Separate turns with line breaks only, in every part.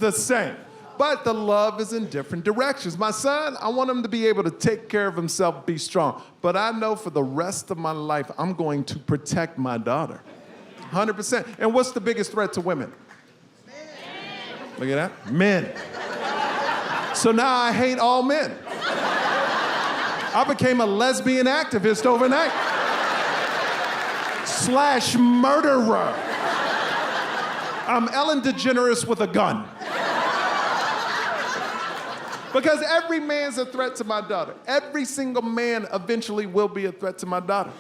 the same. But the love is in different directions. My son, I want him to be able to take care of himself, be strong. But I know for the rest of my life, I'm going to protect my daughter. 100%. And what's the biggest threat to women? Men. Look at that. Men. So now I hate all men. I became a lesbian activist overnight. / murderer. I'm Ellen DeGeneres with a gun. Because every man's a threat to my daughter. Every single man eventually will be a threat to my daughter.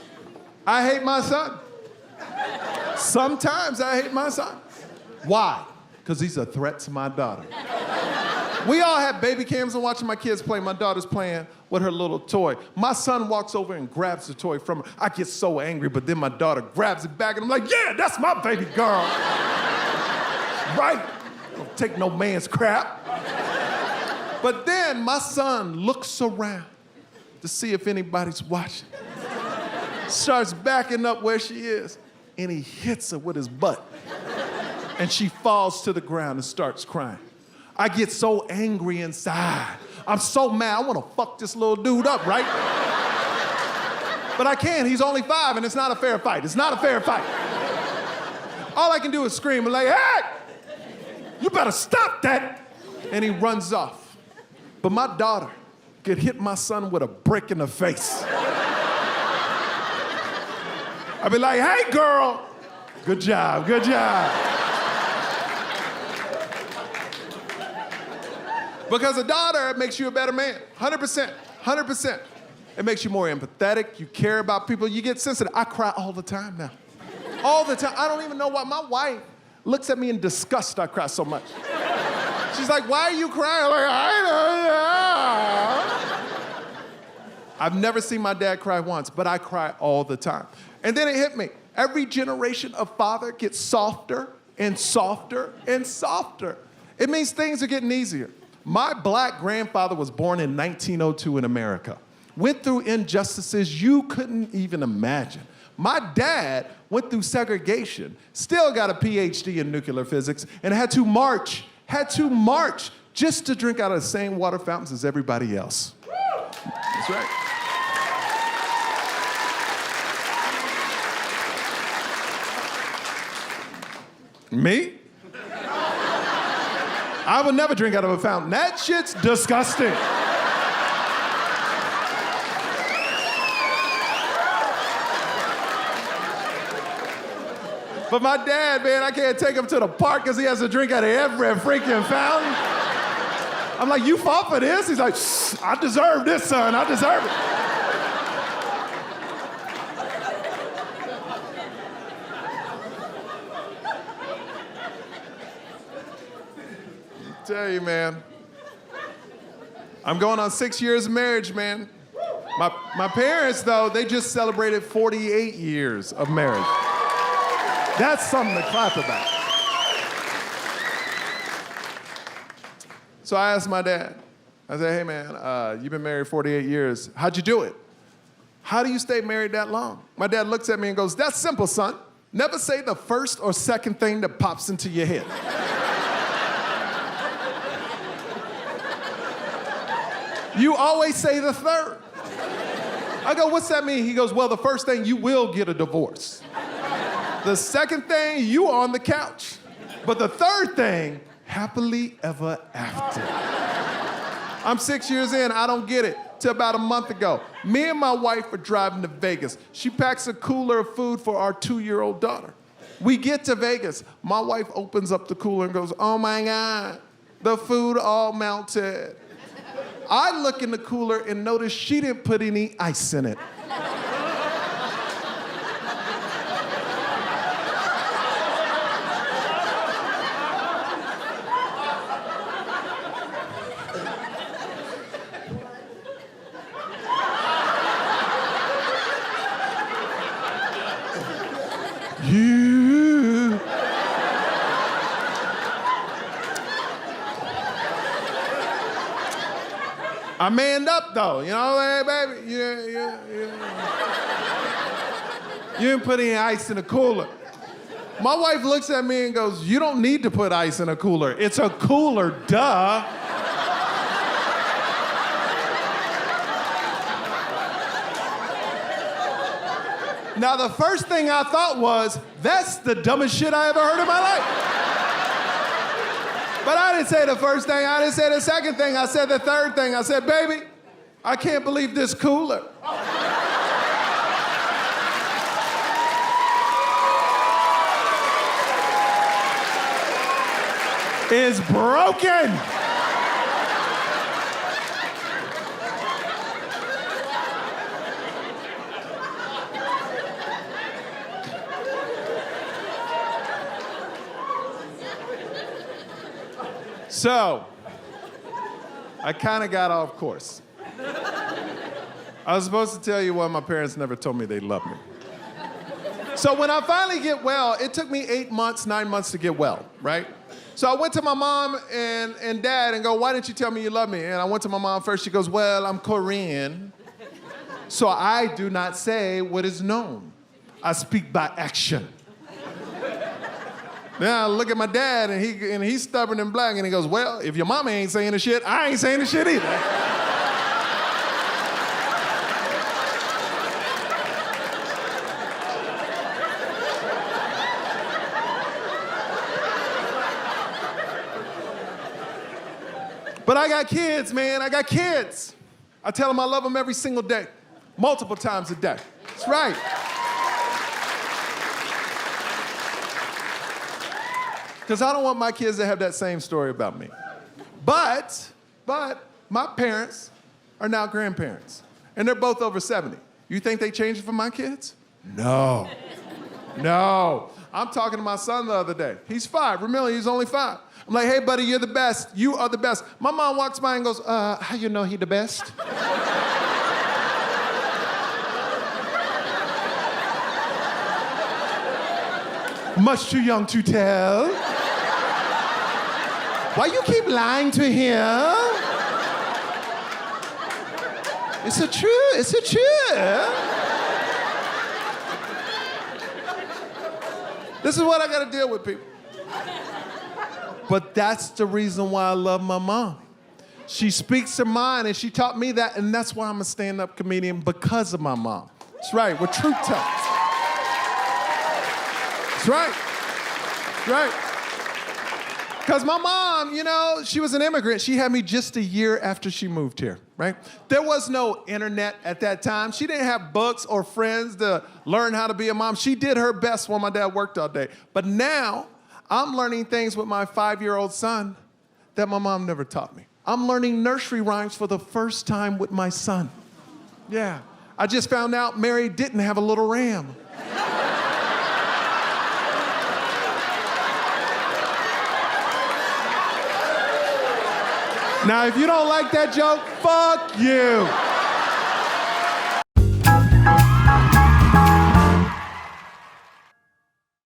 I hate my son. Sometimes I hate my son. Why? Because he's a threat to my daughter. We all have baby cams and watching my kids play. My daughter's playing with her little toy. My son walks over and grabs the toy from her. I get so angry, but then my daughter grabs it back and I'm like, yeah, that's my baby girl. Right? Don't take no man's crap. But then my son looks around to see if anybody's watching. Starts backing up where she is, and he hits her with his butt. And she falls to the ground and starts crying. I get so angry inside. I'm so mad, I wanna fuck this little dude up, right? But I can't, he's only 5 and it's not a fair fight. It's not a fair fight. All I can do is scream and like, hey, you better stop that. And he runs off. But my daughter could hit my son with a brick in the face. I'd be like, hey, girl. Good job, good job. Because a daughter makes you a better man, 100%, 100%. It makes you more empathetic, you care about people, you get sensitive. I cry all the time now. All the time. I don't even know why. My wife looks at me in disgust I cry so much. She's like, why are you crying? I'm like, I don't know. I've never seen my dad cry once, but I cry all the time. And then it hit me. Every generation of father gets softer and softer and softer. It means things are getting easier. My black grandfather was born in 1902 in America. Went through injustices you couldn't even imagine. My dad went through segregation, still got a PhD in nuclear physics, and had to march just to drink out of the same water fountains as everybody else. That's right. Me? I would never drink out of a fountain. That shit's disgusting. But my dad, man, I can't take him to the park because he has to drink out of every freaking fountain. I'm like, you fought for this? He's like, I deserve this, son, I deserve it. I tell you, man, I'm going on 6 years of marriage, man. My parents, though, they just celebrated 48 years of marriage. That's something to clap about. So I asked my dad, I said, hey man, you've been married 48 years. How'd you do it? How do you stay married that long? My dad looks at me and goes, that's simple, son. Never say the first or second thing that pops into your head. You always say the third. I go, what's that mean? He goes, well, the first thing, you will get a divorce. The second thing, you on the couch. But the third thing, happily ever after. I'm 6 years in, I don't get it. Till about a month ago, me and my wife are driving to Vegas. She packs a cooler of food for our 2-year-old daughter. We get to Vegas. My wife opens up the cooler and goes, oh my God, the food all melted. I look in the cooler and notice she didn't put any ice in it. I manned up though, you know, hey baby, yeah. You didn't put any ice in the cooler. My wife looks at me and goes, you don't need to put ice in a cooler. It's a cooler, duh. Now, the first thing I thought was, that's the dumbest shit I ever heard in my life. But I didn't say the first thing, I didn't say the second thing, I said the third thing. I said, baby, I can't believe this cooler is broken. So, I kind of got off course. I was supposed to tell you why my parents never told me they loved me. So when I finally get well, it took me 8 months, 9 months to get well, right? So I went to my mom and dad and go, why didn't you tell me you love me? And I went to my mom first. She goes, well, I'm Korean, so I do not say what is known. I speak by action. Then I look at my dad, and he's stubborn and black, and he goes, well, if your mama ain't saying the shit, I ain't saying the shit either. But I got kids, man. I got kids. I tell them I love them every single day, multiple times a day. That's right. Because I don't want my kids to have that same story about me. But my parents are now grandparents, and they're both over 70. You think they changed it for my kids? No. No. I'm talking to my son the other day. He's 5. Remember, he's only 5. I'm like, hey, buddy, you're the best. You are the best. My mom walks by and goes, how you know he the best? Much too young to tell. Why you keep lying to him? It's a truth. It's a truth. This is what I got to deal with, people. But that's the reason why I love my mom. She speaks her mind, and she taught me that, and that's why I'm a stand-up comedian, because of my mom. That's right. We're truth tellers. That's right. That's right. Because my mom, you know, she was an immigrant. She had me just a year after she moved here, right? There was no internet at that time. She didn't have books or friends to learn how to be a mom. She did her best while my dad worked all day. But now, I'm learning things with my 5-year-old son that my mom never taught me. I'm learning nursery rhymes for the first time with my son. Yeah. I just found out Mary didn't have a little ram. Now, if you don't like that joke, fuck you.